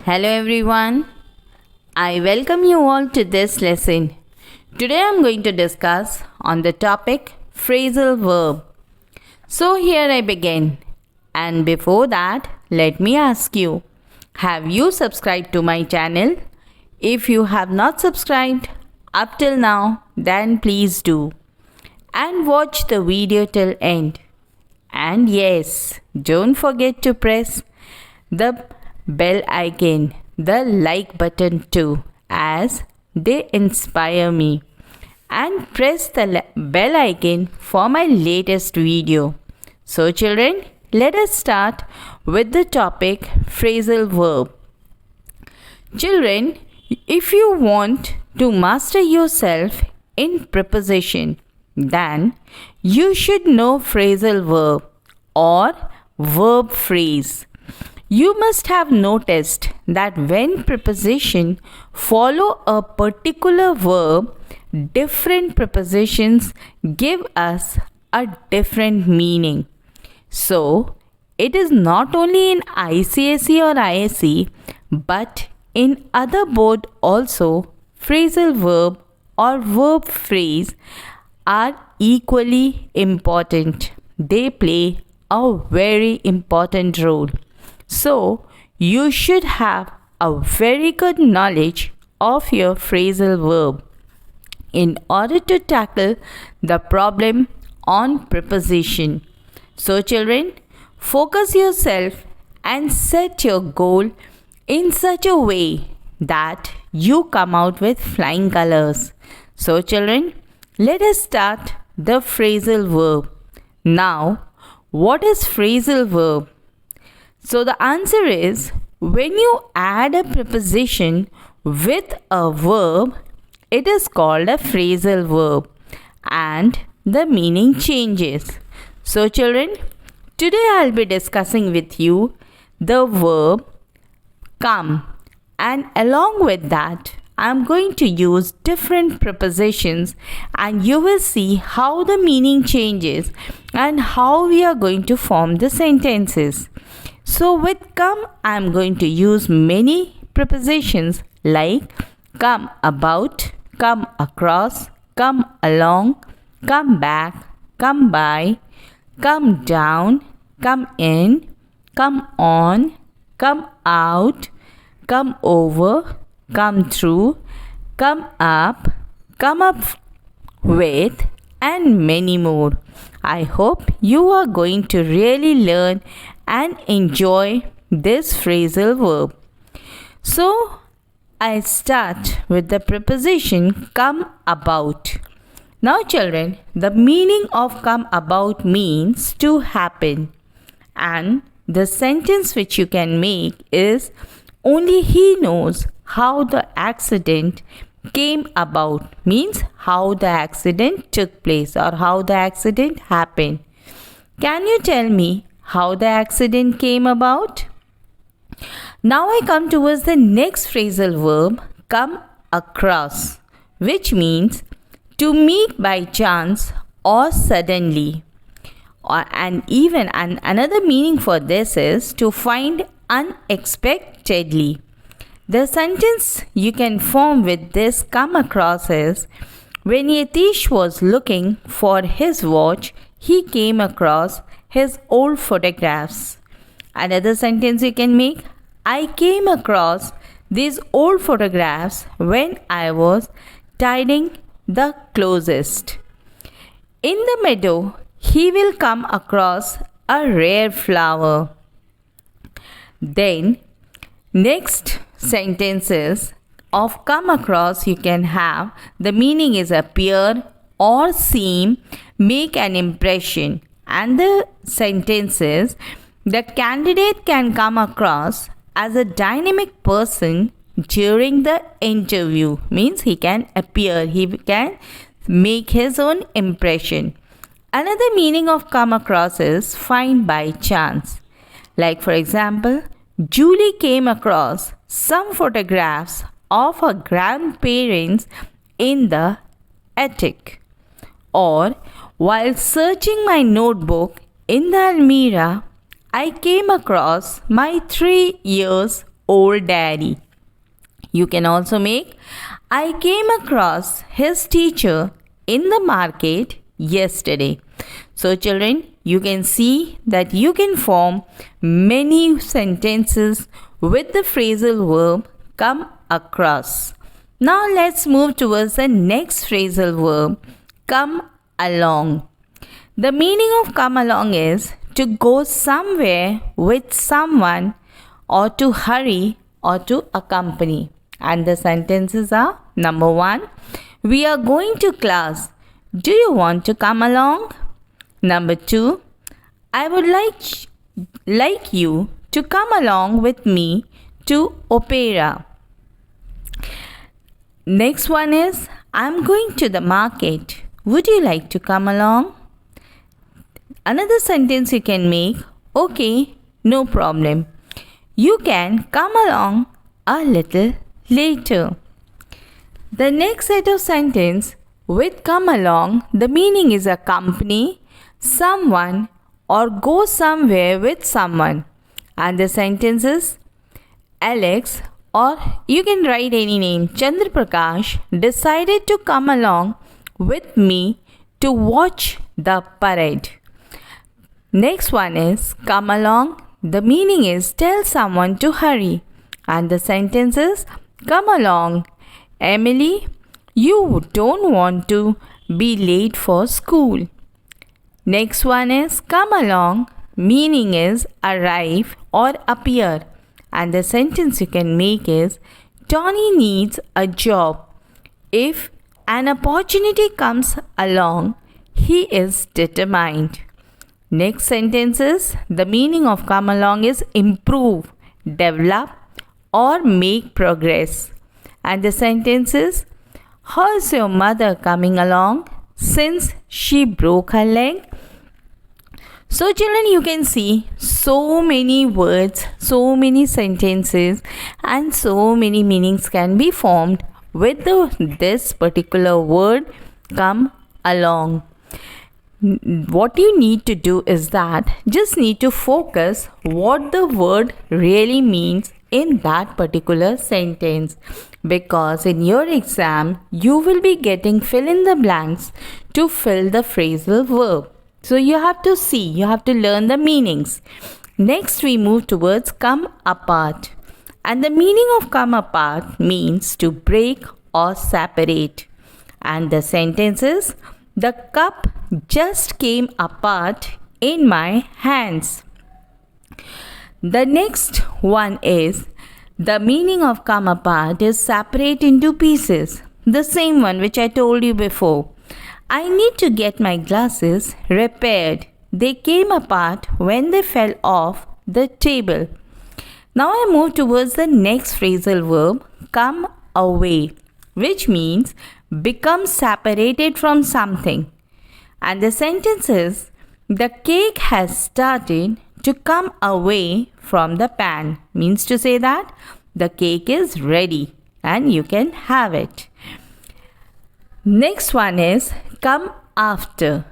Hello everyone. I welcome you all to this lesson. Today I am going to discuss on the topic phrasal verb. So here I begin. And before that, let me ask you, have you subscribed to my channel? If you have not subscribed up till now, then please do. And watch the video till end. And yes, don't forget to press the bell icon, the like button too, as they inspire me. And press the bell icon for my latest video. So children, let us start with the topic phrasal verb. Children, if you want to master yourself in preposition, then you should know phrasal verb or verb phrase. You must have noticed that when preposition follow a particular verb, different prepositions give us a different meaning. So, it is not only in ICSE or ISE, but in other board also, phrasal verb or verb phrase are equally important. They play a very important role. So, you should have a very good knowledge of your phrasal verb in order to tackle the problem on preposition. So, children, focus yourself and set your goal in such a way that you come out with flying colors. So, children, let us start the phrasal verb. Now, what is phrasal verb? So the answer is, when you add a preposition with a verb, it is called a phrasal verb and the meaning changes. So children, today I'll be discussing with you the verb come, and along with that I'm going to use different prepositions and you will see how the meaning changes and how we are going to form the sentences. So with come, I am going to use many prepositions like come about, come across, come along, come back, come by, come down, come in, come on, come out, come over, come through, come up with, and many more. I hope you are going to really learn and enjoy this phrasal verb. So, I start with the preposition come about. Now children, the meaning of come about means to happen, and the sentence which you can make is only he knows how the accident came about, means how the accident took place or how the accident happened. Can you tell me how the accident came about? Now I come towards the next phrasal verb, come across, which means to meet by chance or suddenly. And another meaning for this is to find unexpectedly. The sentence you can form with this come across is, when Yatish was looking for his watch, he came across his old photographs. Another sentence you can make, I came across these old photographs when I was tidying the closest. In the meadow, he will come across a rare flower. Then, next sentences of come across you can have, the meaning is appear or seem, make an impression. And the sentence is, the candidate can come across as a dynamic person during the interview, means he can appear, he can make his own impression. Another meaning of come across is find by chance. Like for example, Julie came across some photographs of her grandparents in the attic. Or, while searching my notebook in the almirah, I came across my 3 years old daddy. You can also make I came across his teacher in the market yesterday. So children, you can see that you can form many sentences with the phrasal verb come across. Now let's move towards the next phrasal verb, come along. The meaning of come along is to go somewhere with someone, or to hurry, or to accompany. And the sentences are: number 1, we are going to class. Do you want to come along? Number 2, I would like you to come along with me to opera. Next one is, I'm going to the market. Would you like to come along? Another sentence you can make, okay, no problem. You can come along a little later. The next set of sentence with come along, the meaning is accompany someone or go somewhere with someone. And the sentence is Alex, or you can write any name, Chandra Prakash, decided to come along with me to watch the parade. Next one is come along. The meaning is tell someone to hurry. And the sentence is come along, Emily, you don't want to be late for school. Next one is come along, meaning is arrive or appear. And the sentence you can make is Tony needs a job. If an opportunity comes along, he is determined. Next sentence is the meaning of come along is improve, develop or make progress. And the sentence is how's your mother coming along since she broke her leg? So children, you can see so many words, so many sentences and so many meanings can be formed with this particular word come along. What you need to do is that just need to focus what the word really means in that particular sentence, because in your exam you will be getting fill in the blanks to fill the phrasal verb. So you have to see, you have to learn the meanings. Next we move towards come apart. And the meaning of come apart means to break or separate. And the sentence is the cup just came apart in my hands. The next one is the meaning of come apart is separate into pieces. The same one which I told you before. I need to get my glasses repaired. They came apart when they fell off the table. Now I move towards the next phrasal verb, come away, which means become separated from something. And the sentence is, the cake has started to come away from the pan. Means to say that the cake is ready and you can have it. Next one is come after.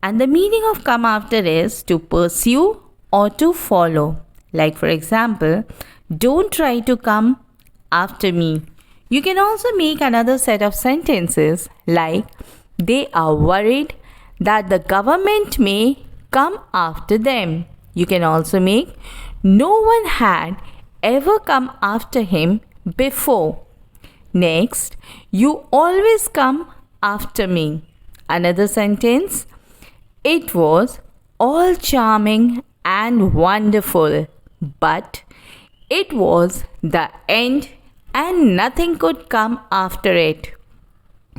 And the meaning of come after is to pursue or to follow. Like for example, don't try to come after me. You can also make another set of sentences like they are worried that the government may come after them. You can also make no one had ever come after him before. Next, you always come after me. Another sentence, it was all charming and wonderful, but it was the end and nothing could come after it.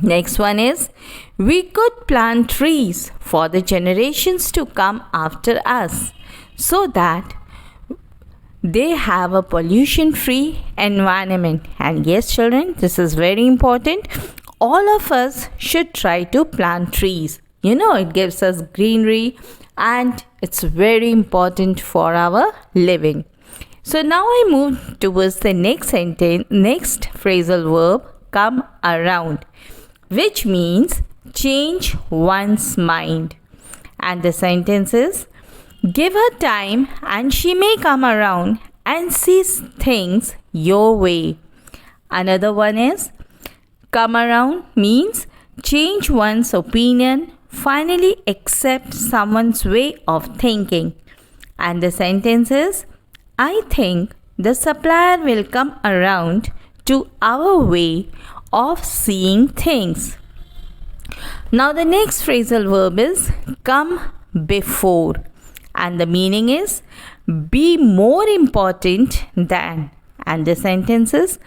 Next one is, we could plant trees for the generations to come after us so that they have a pollution-free environment. And yes, children, this is very important. All of us should try to plant trees. You know, it gives us greenery and it's very important for our living. So now I move towards the next sentence, next phrasal verb, come around, which means change one's mind. And the sentence is, give her time and she may come around and see things your way. Another one is come around means change one's opinion, finally accept someone's way of thinking. And the sentence is I think the supplier will come around to our way of seeing things. Now the next phrasal verb is come before, and the meaning is be more important than. And the sentence is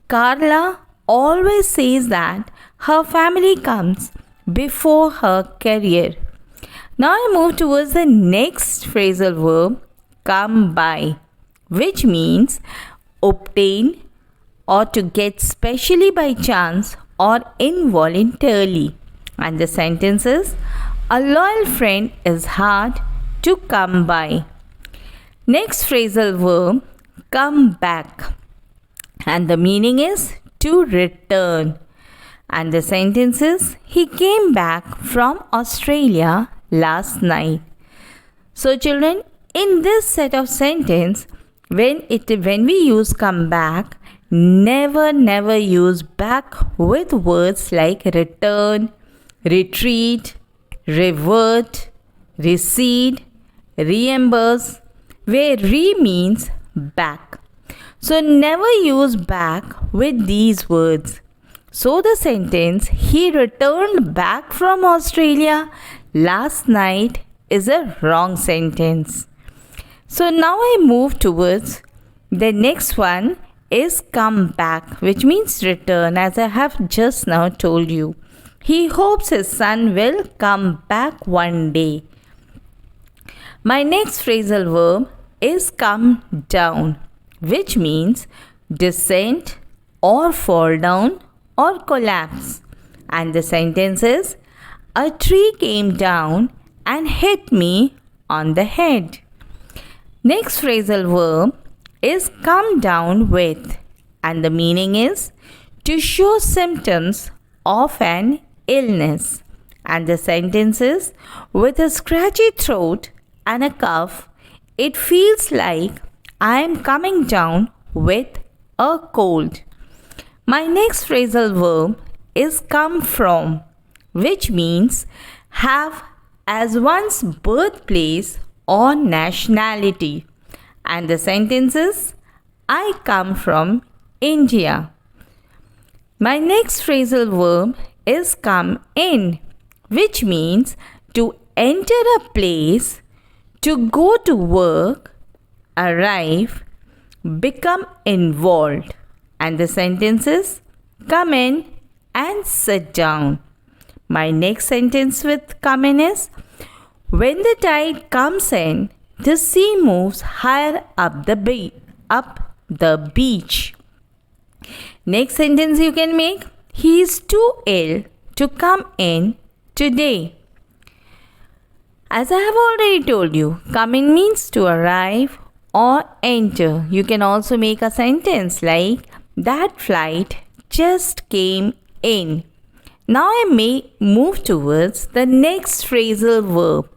Carla always says that her family comes before her career. Now I move towards the next phrasal verb come by, which means obtain or to get specially by chance or involuntarily. And the sentence is a loyal friend is hard to come by. Next phrasal verb come back, and the meaning is to return. And the sentence is he came back from Australia last night. So children, in this set of sentence, when we use come back, never use back with words like return, retreat, revert, recede, reimburse, where re means back. So never use back with these words. So the sentence he returned back from Australia last night is a wrong sentence. So now I move towards the next one is come back, which means return, as I have just now told you. He hopes his son will come back one day. My next phrasal verb is come down, which means descend or fall down or collapse. And the sentence is a tree came down and hit me on the head. Next phrasal verb is come down with, and the meaning is to show symptoms of an illness. And the sentence is with a scratchy throat and a cough, it feels like I am coming down with a cold. My next phrasal verb is come from, which means have as one's birthplace or nationality. And the sentence is I come from India. My next phrasal verb is come in, which means to enter a place, to go to work, arrive, become involved. And the sentence is come in and sit down. My next sentence with come in is when the tide comes in, the sea moves higher up the beach. Next sentence you can make, he is too ill to come in today. As I have already told you, come in means to arrive or enter. You can also make a sentence like that flight just came in. Now I may move towards the next phrasal verb,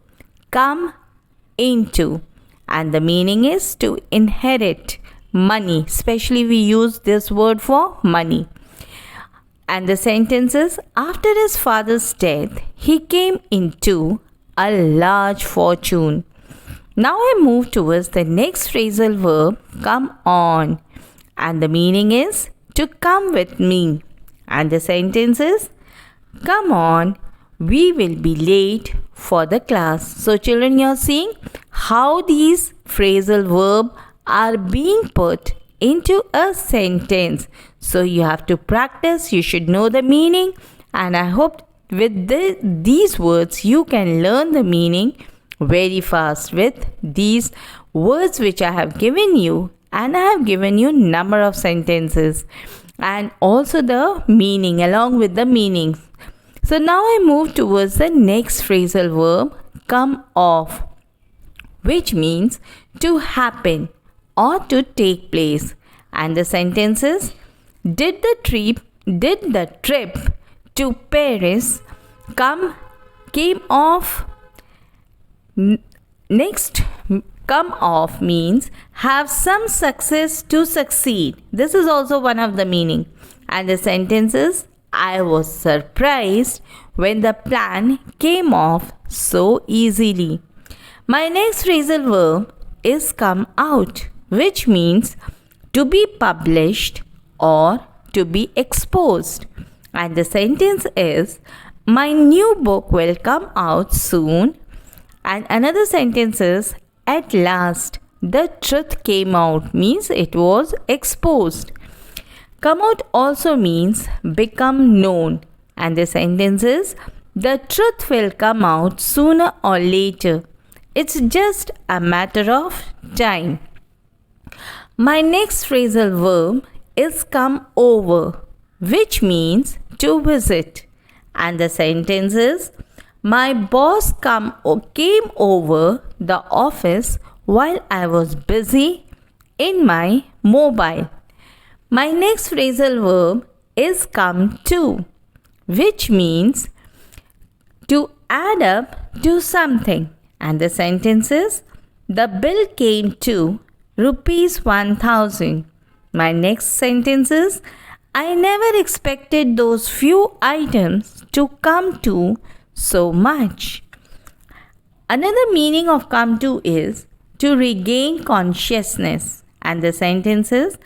come into, and the meaning is to inherit money. Especially we use this word for money. And the sentence is after his father's death, he came into a large fortune. Now I move towards the next phrasal verb, come on, and the meaning is to come with me. And the sentence is come on, we will be late for the class. So children, you are seeing how these phrasal verbs are being put into a sentence. So you have to practice, you should know the meaning, and I hope with these words you can learn the meaning very fast with these words which I have given you, and I have given you number of sentences and also the meaning along with the meanings. So now I move towards the next phrasal verb, come off, which means to happen or to take place. And the sentence is did the trip to Paris came off. Next Come off means have some success to succeed. This is also one of the meaning. And the sentence is, I was surprised when the plan came off so easily. My next phrasal verb is come out, which means to be published or to be exposed. And the sentence is, my new book will come out soon. And another sentence is, at last the truth came out, means it was exposed. Come out also means become known. And the sentence is, the truth will come out sooner or later. It's just a matter of time. My next phrasal verb is come over, which means to visit. And the sentence is, my boss came over the office while I was busy in my mobile. My next phrasal verb is come to, which means to add up to something. And the sentence is, the bill came to rupees 1000. My next sentence is, I never expected those few items to come to so much. Another meaning of come to is to regain consciousness. And the sentence is,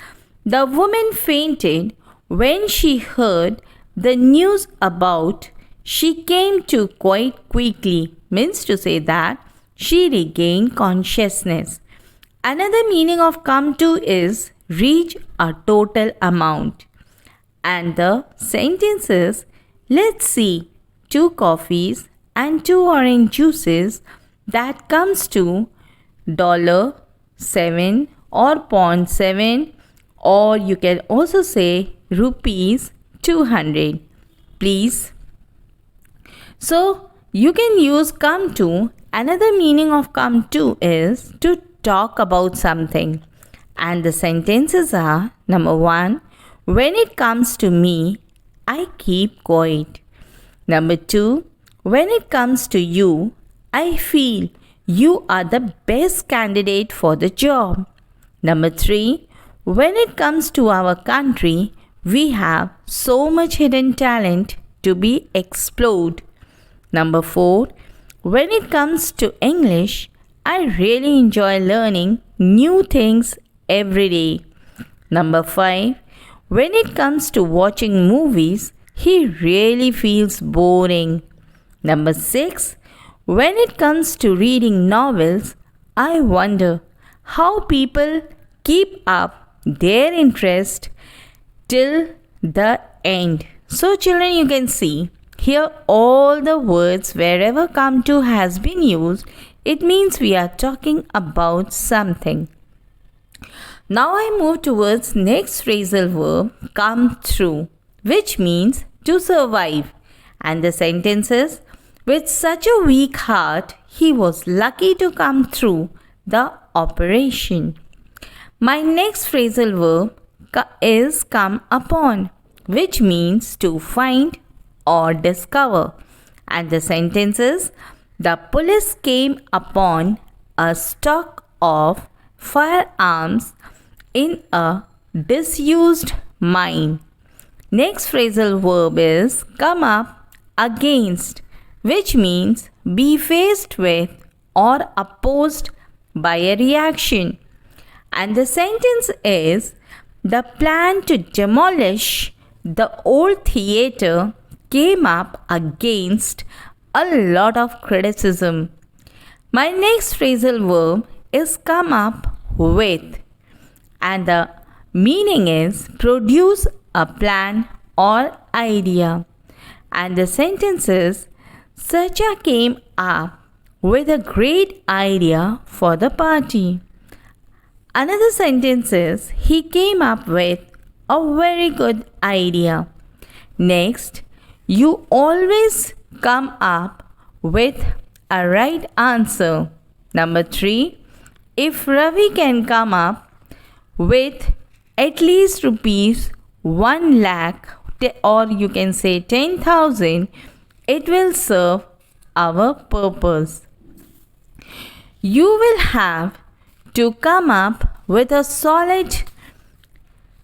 the woman fainted when she heard the news about she came to quite quickly, means to say that she regained consciousness. Another meaning of come to is reach a total amount. And the sentence is, let's see 2 coffees and 2 orange juices that comes to $7 or $0.7, or you can also say rupees 200. Please. So you can use come to. Another meaning of come to is to talk about something. And the sentences are, number 1, when it comes to me, I keep quiet. Number 2, when it comes to you, I feel you are the best candidate for the job. Number 3, when it comes to our country, we have so much hidden talent to be explored. Number 4, when it comes to English, I really enjoy learning new things every day. Number 5, when it comes to watching movies, he really feels boring. Number 6, when it comes to reading novels, I wonder how people keep up their interest till the end. So children, you can see here all the words wherever come to has been used, it means we are talking about something. Now I move towards next phrasal verb, come through, which means to survive. And the sentence is, with such a weak heart, he was lucky to come through the operation. My next phrasal verb is come upon, which means to find or discover. And the sentence is, the police came upon a stock of firearms in a disused mine. Next phrasal verb is come up against, which means be faced with or opposed by a reaction. And the sentence is, the plan to demolish the old theatre came up against a lot of criticism. My next phrasal verb is come up with, and the meaning is produce a plan or idea. And the sentence is, Sacha came up with a great idea for the party. Another sentence is, he came up with a very good idea. Next, you always come up with a right answer. Number 3, if Ravi can come up with at least rupees 1 lakh, or you can say 10,000, it will serve our purpose. You will have to come up with a solid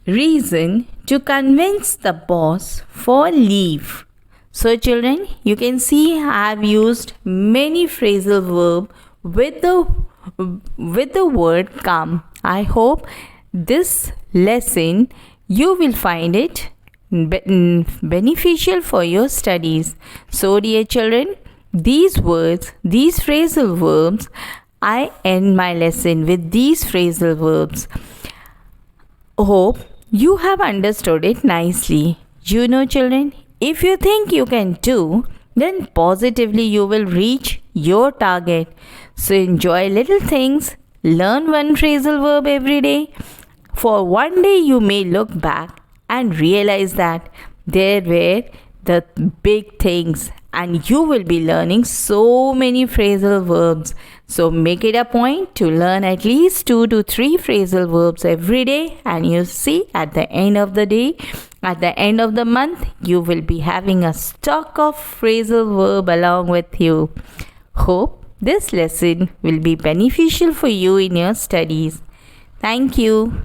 reason to convince the boss for leave. So children, you can see I have used many phrasal verb with the word come. I hope this lesson you will find it beneficial for your studies. So dear children, these words, these phrasal verbs, I end my lesson with these phrasal verbs. Hope you have understood it nicely. You know children, if you think you can do, then positively you will reach your target. So enjoy little things, learn one phrasal verb every day. For one day you may look back and realize that there were the big things and you will be learning so many phrasal verbs. So make it a point to learn at least 2 to 3 phrasal verbs every day, and you see at the end of the day, at the end of the month, you will be having a stock of phrasal verb along with you. Hope this lesson will be beneficial for you in your studies. Thank you.